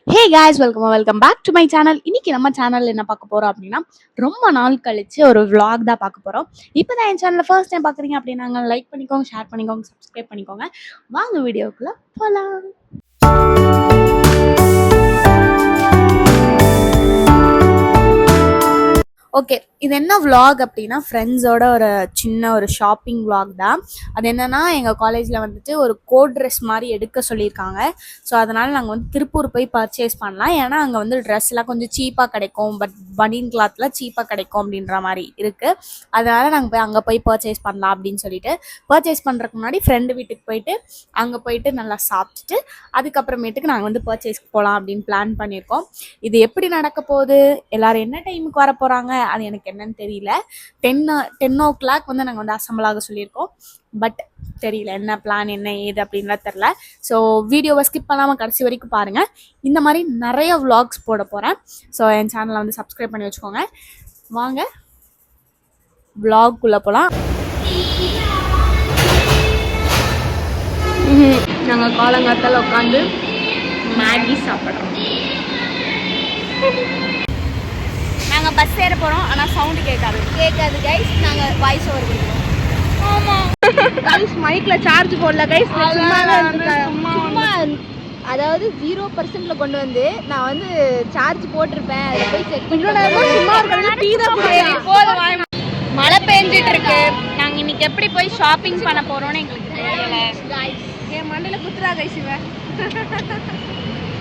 Hey guys, welcome back to my சேனல். இன்னைக்கு நம்ம சேனல்ல என்ன பார்க்க போறோம் அப்படின்னா, ரொம்ப நாள் கழிச்சு ஒரு vlog தான் பார்க்க போறோம். இப்போதான் என் சேனலை ஃபர்ஸ்ட் டைம் பார்க்குறீங்க அப்படின்னாங்க, லைக் பண்ணிக்கோங்க, ஷேர் பண்ணிக்கோங்க, சப்ஸ்கிரைப் பண்ணிக்கோங்க. வாங்க வீடியோக்குள்ள போலாம். ஓகே, இது என்ன vlog அப்படின்னா ஃப்ரெண்ட்ஸோட ஒரு சின்ன ஒரு ஷாப்பிங் vlog தான். அது என்னன்னா, எங்கள் காலேஜில் வந்துட்டு ஒரு கோட் ட்ரெஸ் மாதிரி எடுக்க சொல்லியிருக்காங்க. ஸோ அதனால் நாங்கள் வந்து திருப்பூர் போய் பர்ச்சேஸ் பண்ணலாம். ஏன்னா அங்கே வந்து ட்ரெஸ்லாம் கொஞ்சம் சீப்பாக கிடைக்கும், பட் பனியன் கிளாத்தில் சீப்பாக கிடைக்கும் அப்படின்ற மாதிரி இருக்குது. அதனால் நாங்கள் அங்கே போய் பர்ச்சேஸ் பண்ணலாம் அப்படின்னு சொல்லிட்டு பர்ச்சேஸ் பண்ணுறதுக்கு முன்னாடி ஃப்ரெண்டு வீட்டுக்கு போயிட்டு அங்கே போயிட்டு நல்லா சாப்பிட்டுட்டு அதுக்கப்புறமேட்டுக்கு நாங்கள் வந்து பர்ச்சேஸ்க்கு போகலாம் அப்படின்னு பிளான் பண்ணியிருக்கோம். இது எப்படி நடக்க போகுது, எல்லோரும் என்ன டைமுக்கு வர போகிறாங்க, அது எனக்கு என்னன்னு தெரியல. 10 o'clock வந்து நாங்கள் வந்து அசம்பிள் ஆக சொல்லியிருக்கோம். பட் தெரியல என்ன பிளான் என்ன ஏது அப்படின்லாம் தெரில. ஸோ வீடியோவை ஸ்கிப் பண்ணாமல் கடைசி வரைக்கும் பாருங்கள். இந்த மாதிரி நிறைய vlogs போட போகிறேன். ஸோ என் சேனலை வந்து சப்ஸ்கிரைப் பண்ணி வச்சுக்கோங்க. வாங்க vlogக்குள்ளே போகலாம். நாங்கள் காலங்காத்தால் உட்காந்து மேகி சாப்பிட்றோம். நாங்கள் பஸ் ஏற போகிறோம், ஆனால் சவுண்டு கேட்காது கைஸ். நாங்கள் வாய்ஸ் ஓவர் கொடுக்குறோம். ஆமாம் கைஸ், மைக்கில் சார்ஜ் போடல கைஸ். சும்மா அதாவது 0% கொண்டு வந்து நான் வந்து சார்ஜ் போட்டிருப்பேன். அதை போய் செக் பண்ணி மழை பெஞ்சிட்டு இருக்கு. நாங்கள் இன்னைக்கு எப்படி போய் ஷாப்பிங் பண்ண போகிறோன்னு எங்களுக்கு தெரியல. என் மண்ணில் குத்துறா கைஸ். இவன்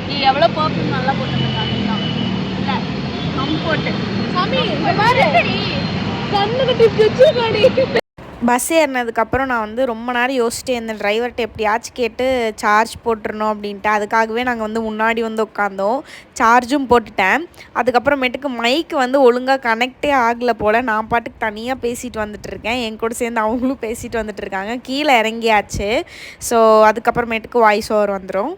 நீ எவ்வளோ பர்ஃப்யூம் நல்லா போட்டுருக்காங்க. இல்லை பஸ் ஏறினதுக்கப்புறம் நான் வந்து ரொம்ப நேரம் யோசிச்சுட்டு இருந்தேன், டிரைவர்கிட்ட எப்படியாச்சும் கேட்டு சார்ஜ் போட்டுருணும் அப்படின்ட்டு. அதுக்காகவே நாங்கள் வந்து முன்னாடி வந்து உட்காந்தோம். சார்ஜும் போட்டுட்டேன். அதுக்கப்புறமேட்டுக்கு மைக்கு வந்து ஒழுங்காக கனெக்டே ஆகலை போல். நான் பாட்டுக்கு தனியாக பேசிட்டு வந்துட்டு இருக்கேன். என் கூட சேர்ந்து அவங்களும் பேசிட்டு வந்துட்டு இருக்காங்க. கீழே இறங்கியாச்சு. ஸோ அதுக்கப்புறமேட்டுக்கு வாய்ஸ் ஓவர் வந்துடும்.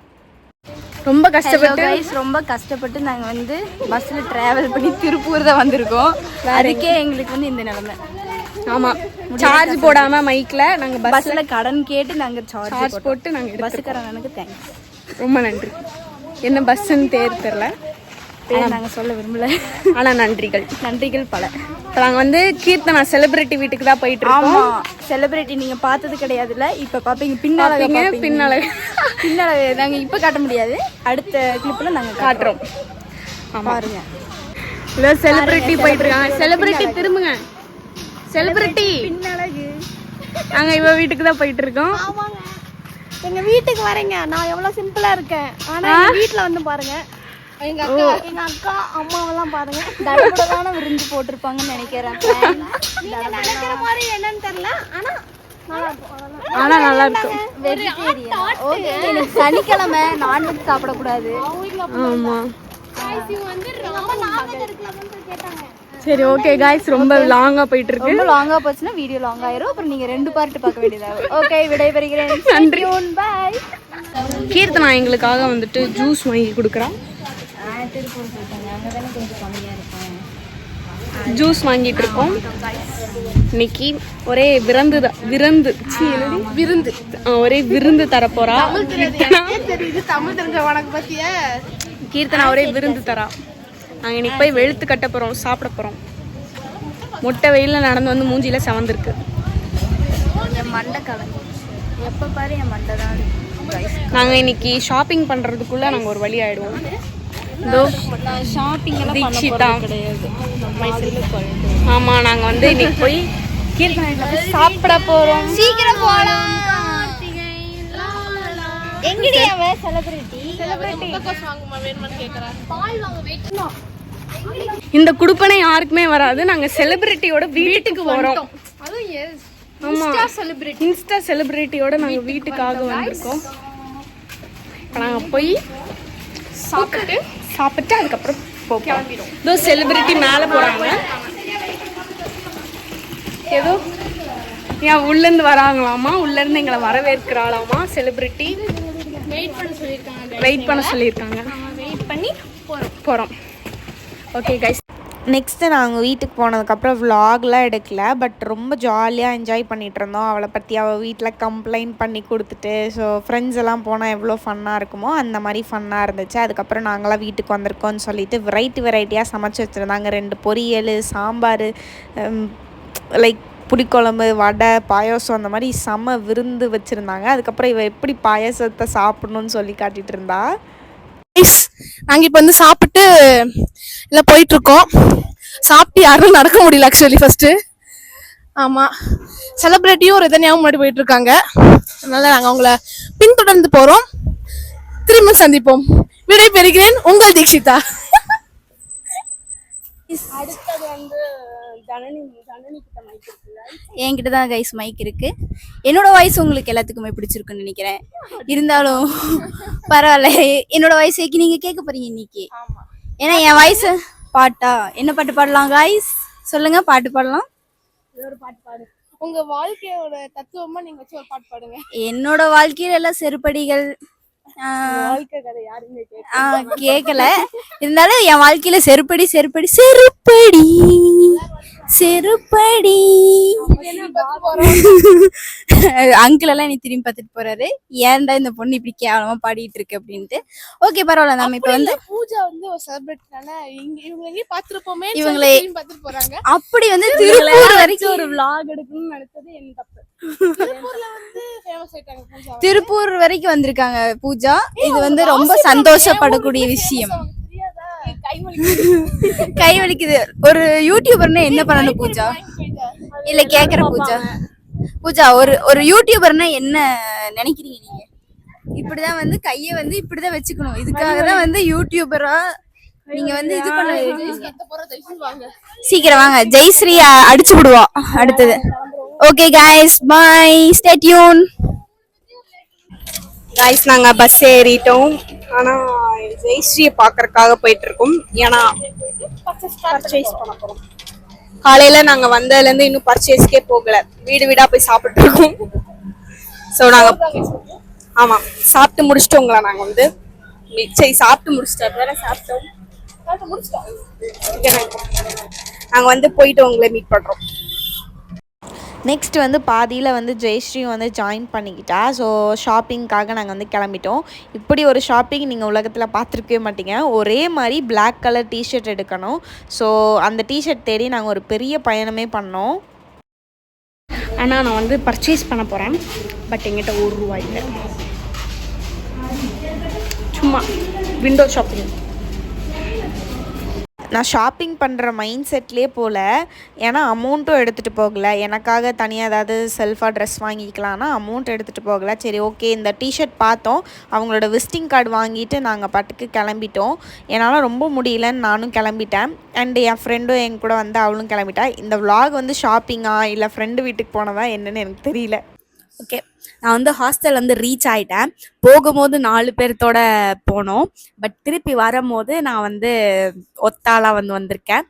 ரொம்ப கஷ்டப்பட்டு நாங்கள் வந்து பஸ்ஸில் ட்ராவல் பண்ணி திருப்பூர் தான் வந்திருக்கோம். அதுக்கே எங்களுக்கு வந்து இந்த நிலைமை. ஆமாம், சார்ஜ் போடாமல் மைக்கில் நாங்கள் பஸ்ஸில் கடன் கேட்டு நாங்கள் சார்ஜ் போட்டு நாங்கள் பஸ்ஸுக்காரங்களுக்கு தேங்க்ஸ், ரொம்ப நன்றி. என்ன பஸ்ஸுன்னு தெரில, நாங்கள் சொல்ல விரும்பல, ஆனால் நன்றிகள் பல. இப்போ நாங்கள் வந்து கீர்த்தனா செலிபிரிட்டி வீட்டுக்கு தான் போயிட்டு இருக்கோம். ஆமாம், செலிபிரிட்டி நீங்கள் பார்த்தது கிடையாதுல்ல, இப்போ பார்ப்பீங்க. பின்னால் நாங்கள் இப்போ காட்ட முடியாது, அடுத்த கிளிப்பில் நாங்கள் காட்டுறோம். பாருங்க, இவ்வளோ செலிபிரிட்டி போயிட்டு இருக்காங்க. செலிபிரிட்டி திரும்புங்க, செலிபிரிட்டி பின்னழகு. நாங்கள் இவ வீட்டுக்கு தான் போயிட்டு இருக்கோம். ஆமாங்க, எங்கள் வீட்டுக்கு வரீங்க. நான் எவ்வளோ சிம்பிளாக இருக்கேன், ஆனால் வீட்டில் வந்து பாருங்க. எங்க அக்கா அம்மாவெல்லாம் பாருங்க, தடபடலான விருந்து போட்டிருப்பாங்கன்னு நினைக்கிறேன். நினைக்கிற மாதிரி என்னன்னு தெரியல, ஆனா நல்லா இருக்கும். வெஜிடேரியன். சனிக்கிழமை நான்வெஜ் சாப்பிடக்கூடாது. ஆமா, சரி ஓகே காய்ஸ், ரொம்ப லாங்கா போயிட்டு இருக்கு. ரொம்ப லாங்கா போச்சுன்னா வீடியோ லாங் ஆயிரும். அப்புறம் நீங்க 2 பார்ட் பார்க்க வேண்டியதாகும். ஓகே, விடைபெறுகிறேன். நன்றி, பை. கீர்த்தனா எங்களுக்காக வந்துட்டு ஜூஸ் வாங்கி கொடுக்குறான். ஜூஸ் வாங்கிட்டு இருக்கோம். இன்னைக்கு ஒரே ஒரே விருந்து தரப்போறா. தமிழ் தெரிஞ்ச உனக்கு பத்திய கீர்த்தனா ஒரே விருந்து தரா. நாங்கள் இன்னைக்கு போய் வெளுத்து கட்ட போறோம், சாப்பிட போறோம். மொட்டை வெயில நடந்து வந்து மூஞ்சியில செவந்திருக்கு. என் மண்டை கலங்கு, எப்ப பாரு என் மண்டை தான். நாங்கள் இன்னைக்கு ஷாப்பிங் பண்றதுக்குள்ள நாங்கள் ஒரு வழி ஆயிடுவோம். ஆமா, நாங்க வந்து இன்னைக்கு போய் கீர்த்தனை சாப்பிட போறோம். சீக்கிரம் போலாம். எங்கடி அவ செலிபிரிட்டி இந்த குடுப்பனை யாருக்குமே வராது. நாங்க செலிபிரிட்டியோட வீட்டுக்கு போறோம். ஆமா, இன்ஸ்டா செலிபிரிட்டியோட நாங்க வீட்டுக்காக வந்திருக்கோம். நாங்க போய் சாப்பிட்டு அதுக்கப்புறம் கிளம்பிடும். ஏதோ செலிபிரிட்டி மேலே போகிறாங்க, ஏதோ ஏன் உள்ளேருந்து வராங்களாமா, உள்ளேருந்து எங்களை வரவேற்கிறாளாமா செலிபிரிட்டி. வெயிட் பண்ண சொல்லியிருக்காங்க. வெயிட் பண்ணி போகிறோம். ஓகே கைஸ், நெக்ஸ்ட்டு நாங்கள் வீட்டுக்கு போனதுக்கப்புறம் விலாக்லாம் எடுக்கல. பட் ரொம்ப ஜாலியாக என்ஜாய் பண்ணிகிட்ருந்தோம். அவளை பற்றி அவள் வீட்டில் கம்ப்ளைண்ட் பண்ணி கொடுத்துட்டு, ஸோ ஃப்ரெண்ட்ஸ் எல்லாம் போனால் எவ்வளோ ஃபன்னாக இருக்குமோ அந்த மாதிரி ஃபன்னாக இருந்துச்சு. அதுக்கப்புறம் நாங்களாம் வீட்டுக்கு வந்திருக்கோம்னு சொல்லிட்டு வெரைட்டியாக சமைச்சு வச்சுருந்தாங்க. 2 பொரியல், சாம்பார், லைக் புளிக்குழம்பு, வடை, பாயாசம் அந்த மாதிரி செம விருந்து வச்சுருந்தாங்க. அதுக்கப்புறம் இவள் எப்படி பாயாசத்தை சாப்பிட்ணுன்னு சொல்லி காட்டிகிட்டு இருந்தா. நாங்கள் இப்போ வந்து சாப்பிட்டு இல்லை போயிட்டுருக்கோம். சாப்பிட்டு யாரும் நடக்க முடியல ஆக்சுவலி ஃபஸ்ட்டு. ஆமாம், செலிப்ரிட்டியும் ரிதன்யாவும் முன்னாடி போயிட்டுருக்காங்க. அதனால் நாங்கள் அவங்கள பின்தொடர்ந்து போகிறோம். திரும்ப சந்திப்போம். விடை பெறுகிறேன், உங்கள் தீக்ஷிதா. அடுத்தது வந்து ஜனனி கிட்ட மைக் இருக்குல்ல? என்கிட்ட தான் கைஸ் மைக் இருக்கு. என்னோட வாய்ஸ் உங்களுக்கு எல்லாத்துக்குமே பிடிச்சிருக்குன்னு நினைக்கிறேன். இருந்தாலும் பரவாயில்ல, என்னோட வாய்ஸ் நீங்க கேட்க போறீங்க இன்னைக்கு. ஏன்னா என் வாய்ஸ் பாட்டா, என்ன பாட்டு பாடலாம் கைஸ் சொல்லுங்க? பாட்டு பாடலாம். ஒரு பாட்டு பாடு. உங்க வாழ்க்கையோட தத்துவமா நீங்க வச்சு ஒரு பாட்டு பாடுங்க. என்னோட வாழ்க்கையில எல்லாம் செருப்படிகள் கேக்கல. இருந்தாலும் என் வாழ்க்கையில செருப்படி செருப்படி செருப்படி செருப்படி அங்கிள் எல்லாம் நீ திரும்பி பார்த்துட்டு போறாரு. ஏன்டா இந்த பொண்ணு இப்படி கேவலமா பாடிட்டு இருக்கு அப்படின்ட்டு. ஓகே பரவாயில்ல, நம்ம இப்ப வந்து பூஜா வந்து ஒரு செலிபிரிட்டினால இவங்க பாத்துருப்போமே, இவங்களே பார்த்துட்டு போறாங்க. அப்படி வந்து திருப்பூர் வரைக்கும் ஒரு vlog எடுக்கணும்னு நினைச்சது என்ன தப்பு. திருப்பூர் வரைக்கும் வந்திருக்காங்க பூஜா. இது வந்து ரொம்ப சந்தோஷப்படக்கூடிய விஷயம். கை வலிக்குது. ஒரு யூடியூபர்னா என்ன பண்ணணும் பூஜா? இல்ல கேக்குற பூஜா ஒரு யூடியூபர்னா என்ன நினைக்கிறீங்க நீங்க? இப்படிதான் வந்து கைய வந்து இப்படிதான் வச்சுக்கணும். இதுக்காக தான் வந்து யூடியூபரா நீங்க வந்து இது பண்ண. சீக்கிரம் வாங்க, ஜெயஸ்ரீ அடிச்சு விடுவா அடுத்தது. Okay guys, bye, stay tuned. Guys நாங்க பஸ் ஏறிட்டோம். ஆனா ஜெயஸ்ரீயை பார்க்கறதுக்காக போயிட்டு இருக்கோம். ஏன்னா பர்ச்சேஸ் பண்ண போறோம். காலையில நாங்க வந்ததுல இருந்து இன்னும் பர்ச்சேஸ்க்கே போகல. வீடு வீடா போய் சாப்பிட்டு இருக்கோம். ஸோ நாங்க ஆமா சாப்பிட்டு முடிச்சிட்டோங்களா? நாங்க வந்து சரி சாப்பிட்டு முடிச்சிட்டோம். வேற சாப்பிட்டோம் நாங்க வந்து போயிட்டு உங்களை மீட் பண்றோம். நெக்ஸ்ட் வந்து பாதியில் வந்து ஜெயஸ்ரீ வந்து ஜாயின் பண்ணிக்கிட்டா. ஸோ ஷாப்பிங்க்காக நாங்கள் வந்து கிளம்பிட்டோம். இப்படி ஒரு ஷாப்பிங் நீங்கள் உலகத்தில் பார்த்துருக்கவே மாட்டீங்க. ஒரே மாதிரி பிளாக் கலர் டிஷர்ட் எடுக்கணும். ஸோ அந்த டிஷர்ட் தேடி நாங்கள் ஒரு பெரிய பயணமே பண்ணோம். ஆனால் நான் வந்து பர்ச்சேஸ் பண்ண போகிறேன். பட் எங்கிட்ட ₹1 இல்லை. சும்மா விண்டோ ஷாப்பிங். நான் ஷாப்பிங் பண்ணுற மைண்ட் செட்லேயே போகல. ஏன்னா அமௌண்ட்டும் எடுத்துகிட்டு போகலை. எனக்காக தனியாக ஏதாவது செல்ஃபாக ட்ரெஸ் வாங்கிக்கலான்னா அமௌண்ட் எடுத்துகிட்டு போகலை. சரி ஓகே, இந்த டிஷர்ட் பார்த்தோம், அவங்களோட விசிட்டிங் கார்டு வாங்கிட்டு நாங்கள் பாட்டுக்கு கிளம்பிட்டோம். என்னால் ரொம்ப முடியலன்னு நானும் கிளம்பிட்டேன். அண்டு என் ஃப்ரெண்டும் என் கூட வந்து அவளும் கிளம்பிட்டா. இந்த விலாக் வந்து ஷாப்பிங்கா இல்லை ஃப்ரெண்டு வீட்டுக்கு போனதா என்னன்னு எனக்கு தெரியல. ஓகே, நான் வந்து ஹாஸ்டல் வந்து ரீச் ஆகிட்டேன். போகும்போது 4 பேர்த்தோட போனோம். பட் திருப்பி வரும்போது நான் வந்து ஒத்தாளாக வந்திருக்கேன்.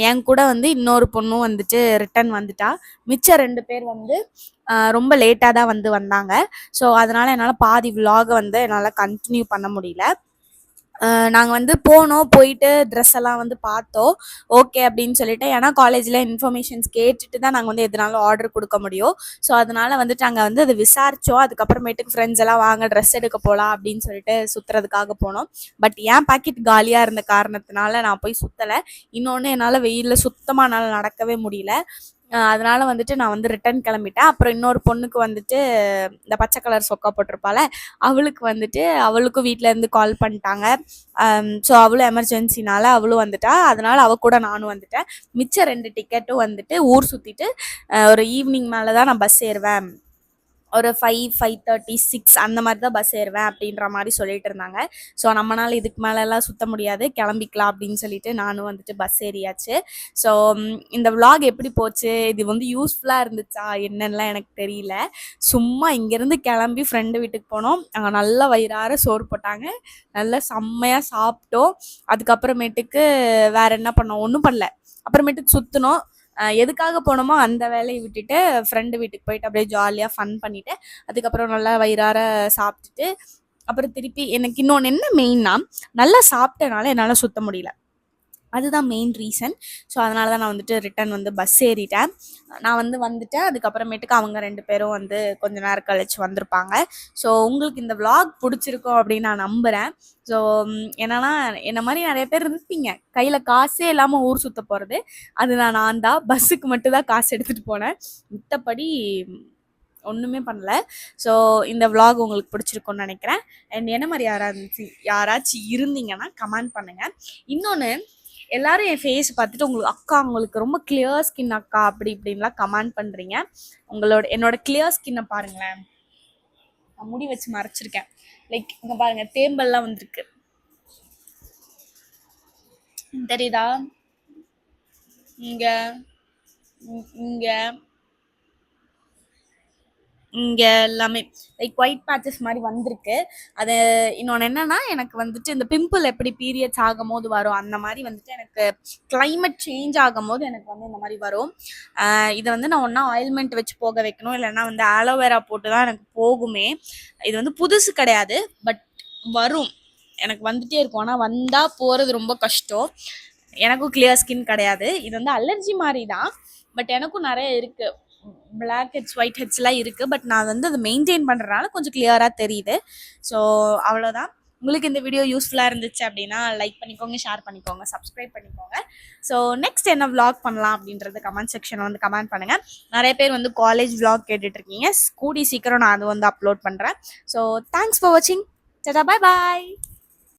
என் கூட வந்து இன்னொரு பொண்ணும் வந்துட்டு ரிட்டன் வந்துட்டா. மிச்சம் 2 பேர் வந்து ரொம்ப லேட்டாக தான் வந்தாங்க. ஸோ அதனால் என்னால் பாதி விலாகை வந்து என்னால் கண்டினியூ பண்ண முடியல. நாங்கள் வந்து போனோம். போயிட்டு ட்ரெஸ் எல்லாம் வந்து பார்த்தோம். ஓகே அப்படின்னு சொல்லிட்டு, ஏன்னா காலேஜில் இன்ஃபர்மேஷன்ஸ் கேட்டுட்டு தான் நாங்கள் வந்து எதுனாலும் ஆர்டர் கொடுக்க முடியும். ஸோ அதனால் வந்துட்டு நாங்கள் வந்து அதை விசாரித்தோம். அதுக்கப்புறமேட்டுக்கு ஃப்ரெண்ட்ஸ் எல்லாம் வாங்க ட்ரெஸ் எடுக்க போகலாம் அப்படின்னு சொல்லிட்டு சுற்றுறதுக்காக போனோம். பட் என் பாக்கெட் காலியாக இருந்த காரணத்தினால நான் போய் சுற்றலை. இன்னொன்று, என்னால் வெயிலில் சுத்தமாக என்னால் நடக்கவே முடியல. அதனால் வந்துட்டு நான் வந்து ரிட்டன் கிளம்பிட்டேன். அப்புறம் இன்னொரு பொண்ணுக்கு வந்துட்டு இந்த பச்சை கலர் சொக்கா போட்டிருப்பாள், அவளுக்கு வந்துட்டு அவளுக்கும் வீட்டிலேருந்து கால் பண்ணிட்டாங்க. ஸோ அவளும் எமர்ஜென்சினால அவளும் வந்துட்டா. அதனால் அவள் கூட நானும் வந்துட்டேன். மிச்சம் 2 டிக்கெட்டும் வந்துட்டு ஊர் சுற்றிட்டு ஒரு ஈவினிங் மேலே தான் நான் பஸ் ஏறுவேன். ஒரு 5:30 அந்த மாதிரி தான் பஸ் ஏறுவேன் அப்படின்ற மாதிரி சொல்லிட்டு இருந்தாங்க. ஸோ நம்மளால இதுக்கு மேலெல்லாம் சுற்ற முடியாது, கிளம்பிக்கலாம் அப்படின்னு சொல்லிட்டு நானும் வந்துட்டு பஸ் ஏறியாச்சு. ஸோ இந்த விலாக் எப்படி போச்சு, இது வந்து யூஸ்ஃபுல்லாக இருந்துச்சா என்னென்னலாம் எனக்கு தெரியல. சும்மா இங்கேருந்து கிளம்பி ஃப்ரெண்டு வீட்டுக்கு போனோம். அங்கே நல்லா வயிறார சோறு போட்டாங்க, நல்லா செம்மையாக சாப்பிட்டோம். அதுக்கப்புறமேட்டுக்கு வேறு என்ன பண்ணோம்? ஒன்றும் பண்ணல. அப்புறமேட்டுக்கு சுற்றினோம். எதுக்காக போனோமோ அந்த வேலையை விட்டுட்டு ஃப்ரெண்டு வீட்டுக்கு போயிட்டு அப்படியே ஜாலியாக ஃபன் பண்ணிவிட்டு அதுக்கப்புறம் நல்லா வயிறார சாப்பிட்டுட்டு அப்புறம் திருப்பி எனக்கு இன்னொன்று என்ன மெயின்னா, நல்லா சாப்பிட்டனால என்னால் சுற்ற முடியல. அதுதான் மெயின் ரீசன். ஸோ அதனால தான் நான் வந்துட்டு ரிட்டன் வந்து பஸ் ஏறிட்டேன். நான் வந்துட்டேன். அதுக்கப்புறமேட்டுக்கு அவங்க 2 பேரும் வந்து கொஞ்ச நேரம் கழிச்சு வந்திருப்பாங்க. ஸோ உங்களுக்கு இந்த vlog பிடிச்சிருக்கும் அப்படின்னு நான் நம்புகிறேன். ஸோ என்னன்னா என்ன மாதிரி நிறைய பேர் இருப்பீங்க, கையில் காசே இல்லாமல் ஊர் சுற்ற போகிறது. அதுதான் நான் தான். பஸ்ஸுக்கு மட்டும் தான் காசு எடுத்துகிட்டு போனேன், மித்தபடி ஒன்றுமே பண்ணல. ஸோ இந்த vlog உங்களுக்கு பிடிச்சிருக்கும்னு நினைக்கிறேன். அண்ட் என்ன மாதிரி யாராச்சும் இருந்தீங்கன்னா கமெண்ட் பண்ணுங்கள். இன்னொன்று, எல்லாரும் என் ஃபேஸ் பார்த்துட்டு உங்களுக்கு ரொம்ப கிளியர் ஸ்கின் அக்கா அப்படி இப்படின்லாம் கமெண்ட் பண்ணுறீங்க. என்னோட கிளியர் ஸ்கின்னை பாருங்களேன். நான் முடி வச்சு மறைச்சிருக்கேன். லைக் இங்கே பாருங்கள், தேம்பல்லாம் வந்திருக்கு, தெரியுதா? இங்கே இங்கே இங்கே எல்லாமே லைக் ஒயிட் பேச்சஸ் மாதிரி வந்திருக்கு. அது இன்னொன்று என்னென்னா, எனக்கு வந்துட்டு இந்த பிம்பிள் எப்படி பீரியட்ஸ் ஆகும் போது வரும், அந்த மாதிரி வந்துட்டு எனக்கு கிளைமேட் சேஞ்ச் ஆகும் போது எனக்கு வந்து இந்த மாதிரி வரும். இதை வந்து நான் ஒன்றா ஆயில்மெண்ட் வச்சு போக வைக்கணும், இல்லைன்னா வந்து ஆலோவேரா போட்டு தான் எனக்கு போகுமே. இது வந்து புதுசு கிடையாது, பட் வரும், எனக்கு வந்துட்டே இருக்கும். ஆனால் வந்தால் போகிறது ரொம்ப கஷ்டம். எனக்கும் கிளியர் ஸ்கின் கிடையாது. இது வந்து அலர்ஜி மாதிரி தான், பட் எனக்கும் நிறைய இருக்குது. பிளாக் ஹெட்ஸ் ஒயிட் ஹெட்ஸ்லாம் இருக்குது. பட் நான் வந்து அதை மெயின்டைன் பண்ணுறதுனால கொஞ்சம் கிளியராக தெரியுது. ஸோ அவ்வளோதான். உங்களுக்கு இந்த வீடியோ யூஸ்ஃபுல்லாக இருந்துச்சு அப்படின்னா லைக் பண்ணிக்கோங்க, ஷேர் பண்ணிக்கோங்க, சப்ஸ்கிரைப் பண்ணிக்கோங்க. ஸோ நெக்ஸ்ட் என்ன vlog பண்ணலாம் அப்படின்றது கமெண்ட் செக்ஷனில் வந்து கமெண்ட் பண்ணுங்கள். நிறைய பேர் வந்து காலேஜ் vlog கேட்டுட்ருக்கீங்க. கூடி சீக்கிரம் நான் அது வந்து அப்லோட் பண்ணுறேன். ஸோ தேங்க்ஸ் ஃபார் வாட்சிங். Tata, bye bye.